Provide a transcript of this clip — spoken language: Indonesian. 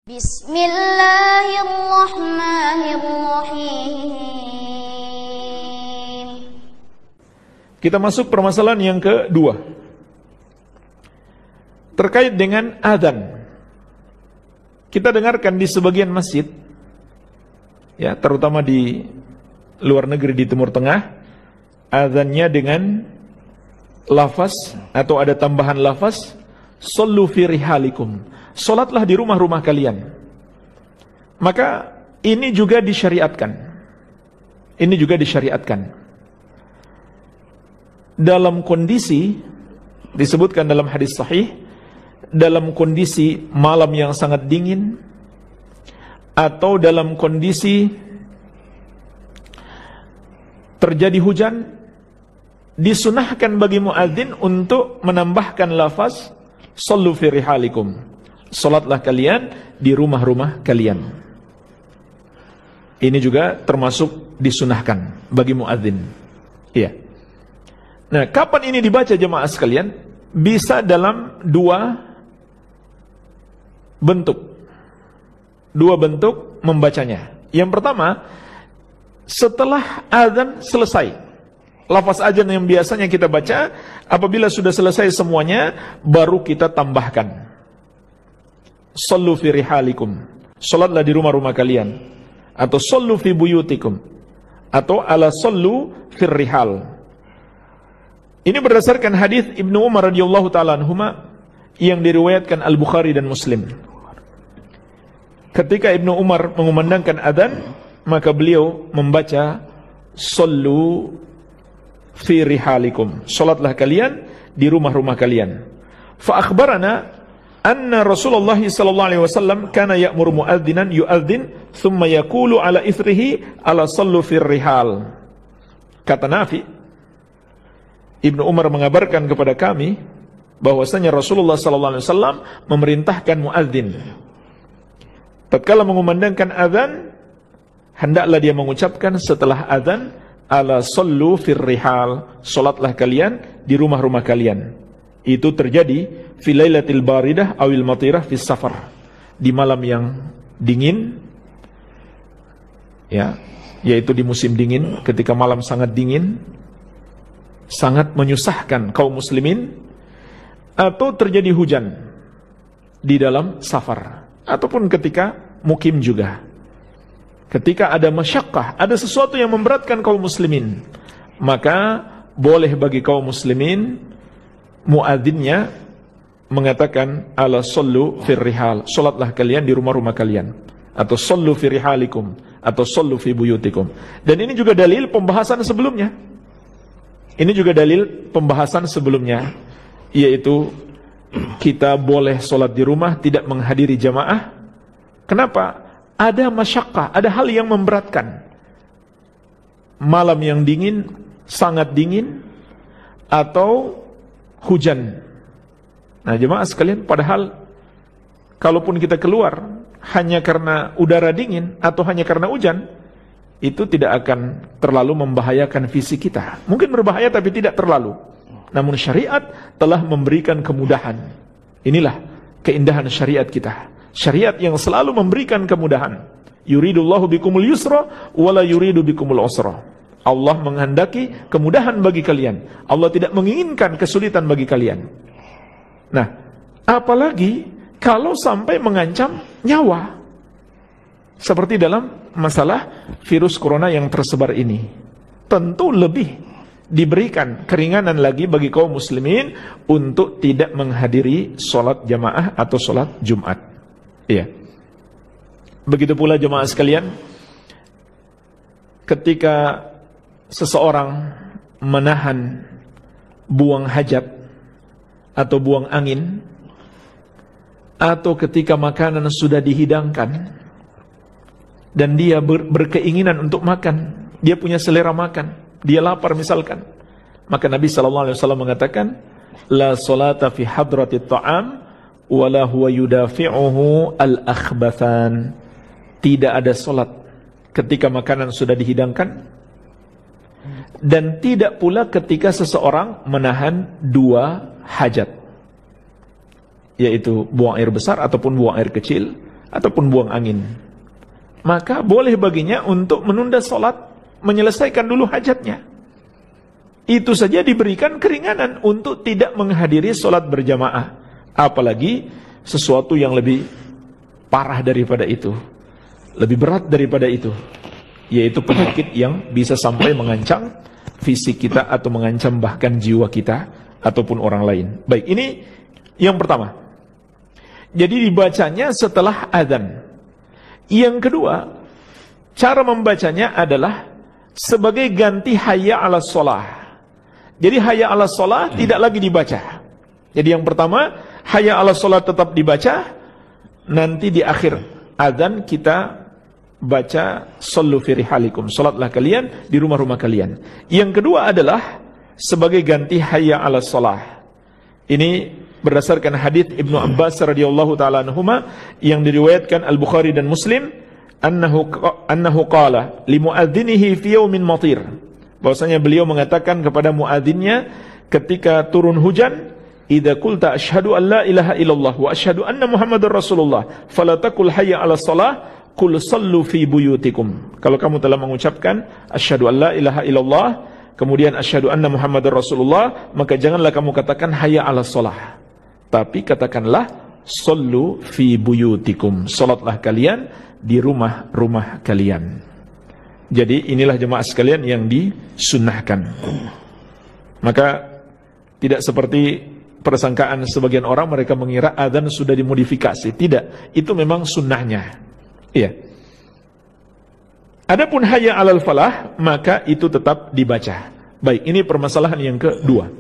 Bismillahirrahmanirrahim. Kita masuk permasalahan yang kedua, terkait dengan adzan. Kita dengarkan di sebagian masjid, ya, terutama di luar negeri, di Timur Tengah, adzannya dengan lafaz atau ada tambahan lafaz, "Shallu fi rihalikum." Salatlah di rumah-rumah kalian. Maka ini juga disyariatkan. Ini juga disyariatkan. Dalam kondisi, disebutkan dalam hadis sahih, dalam kondisi malam yang sangat dingin, atau dalam kondisi terjadi hujan, disunahkan bagi muadzin untuk menambahkan lafaz "Shallu fi rihalikum." Salatlah kalian di rumah-rumah kalian. Ini juga termasuk disunahkan bagi muadzin. Iya. Nah, kapan ini dibaca jemaah sekalian? Bisa dalam dua bentuk. Dua bentuk membacanya. Yang pertama, setelah azan selesai. Lafaz azan yang biasanya kita baca, apabila sudah selesai semuanya, baru kita tambahkan "Shallu fi rihalikum." Salatlah di rumah-rumah kalian. Atau "Shallu fi buyutikum." Atau "Ala shallu fir rihal." Ini berdasarkan hadis Ibnu Umar radhiyallahu taala anhuma yang diriwayatkan Al-Bukhari dan Muslim. Ketika Ibnu Umar mengumandangkan adzan, maka beliau membaca "Shallu fi rihalikum." Salatlah kalian di rumah-rumah kalian. Fa akhbarana anna Rasulullah sallallahu alaihi wasallam kana ya'muru muadzinan yu'adzin thumma yaqulu ala ithrihi ala sallu fir rihal. Kata Nafi, Ibnu Umar mengabarkan kepada kami bahwasanya Rasulullah sallallahu alaihi wasallam memerintahkan muadzin, tatkala mengumandangkan azan, hendaklah dia mengucapkan setelah azan ala sallu fir rihal, salatlah kalian di rumah-rumah kalian. Itu terjadi fi lailatil baridah awil matirah fi safar, di malam yang dingin, ya, yaitu di musim dingin, ketika malam sangat dingin, sangat menyusahkan kaum muslimin, atau terjadi hujan di dalam safar, ataupun ketika mukim juga. Ketika ada masyaqqah, ada sesuatu yang memberatkan kaum muslimin, maka boleh bagi kaum muslimin muadzinnya mengatakan ala sallu fir rihal, salatlah kalian di rumah-rumah kalian, atau sallu fi rihalikum, atau sallu fi buyutikum. Dan ini juga dalil pembahasan sebelumnya. Ini juga dalil pembahasan sebelumnya, yaitu kita boleh salat di rumah, tidak menghadiri jamaah. Kenapa? Ada masyaqqah, ada hal yang memberatkan. Malam yang dingin, sangat dingin, atau hujan. Nah, jemaah sekalian, padahal kalaupun kita keluar hanya karena udara dingin atau hanya karena hujan, itu tidak akan terlalu membahayakan fisik kita. Mungkin berbahaya tapi tidak terlalu. Namun syariat telah memberikan kemudahan. Inilah keindahan syariat kita. Syariat yang selalu memberikan kemudahan. Yuridullahu bikumul yusra wala yuridu bikumul usra. Allah menghendaki kemudahan bagi kalian. Allah tidak menginginkan kesulitan bagi kalian. Nah, apalagi kalau sampai mengancam nyawa, seperti dalam masalah virus corona yang tersebar ini, tentu lebih diberikan keringanan lagi bagi kaum muslimin untuk tidak menghadiri sholat jamaah atau sholat Jumat. Iya. Begitu pula jemaah sekalian, ketika seseorang menahan buang hajat atau buang angin, atau ketika makanan sudah dihidangkan dan dia berkeinginan untuk makan, dia punya selera makan, dia lapar misalkan, maka Nabi SAW mengatakan, la salata fi hadratit ta'am wala huwa yudafi'uhu al-akhbathan. Tidak ada salat ketika makanan sudah dihidangkan, dan tidak pula ketika seseorang menahan dua hajat, yaitu buang air besar ataupun buang air kecil, ataupun buang angin, maka boleh baginya untuk menunda sholat, menyelesaikan dulu hajatnya. Itu saja diberikan keringanan untuk tidak menghadiri sholat berjamaah. Apalagi sesuatu yang lebih parah daripada itu, lebih berat daripada itu, yaitu penyakit yang bisa sampai mengancam fisik kita atau mengancam bahkan jiwa kita ataupun orang lain. Baik, ini yang pertama. Jadi dibacanya setelah azan. Yang kedua, cara membacanya adalah sebagai ganti hayya 'alas shalah. Jadi hayya 'alas shalah tidak lagi dibaca. Jadi yang pertama, hayya 'alas shalah tetap dibaca. Nanti di akhir azan kita baca sallu fi rihalikum, salatlah kalian di rumah-rumah kalian. Yang kedua adalah sebagai ganti hayya 'alas shalah. Ini berdasarkan hadis Ibnu Abbas radhiyallahu taala anhuma yang diriwayatkan Al-Bukhari dan Muslim, annahu qala li muadzinihi fi yaumin matir. Bahwasanya beliau mengatakan kepada muadzinnya ketika turun hujan, idza qulta asyhadu an la ilaha illallah wa asyhadu anna muhammadar rasulullah fala taqul hayya 'alas shalah qul sallu fi buyutikum. Kalau kamu telah mengucapkan asyhadu an la ilaha illallah kemudian asyhadu anna muhammadar rasulullah, maka janganlah kamu katakan hayya 'alas shalah, tapi katakanlah sallu fi buyutikum, salatlah kalian di rumah-rumah kalian. Jadi inilah jemaah sekalian yang disunnahkan. Maka tidak seperti persangkaan sebagian orang, mereka mengira adzan sudah dimodifikasi. Tidak, itu memang sunnahnya. Iya. Adapun hayya 'alal falah, maka itu tetap dibaca. Baik, ini permasalahan yang kedua.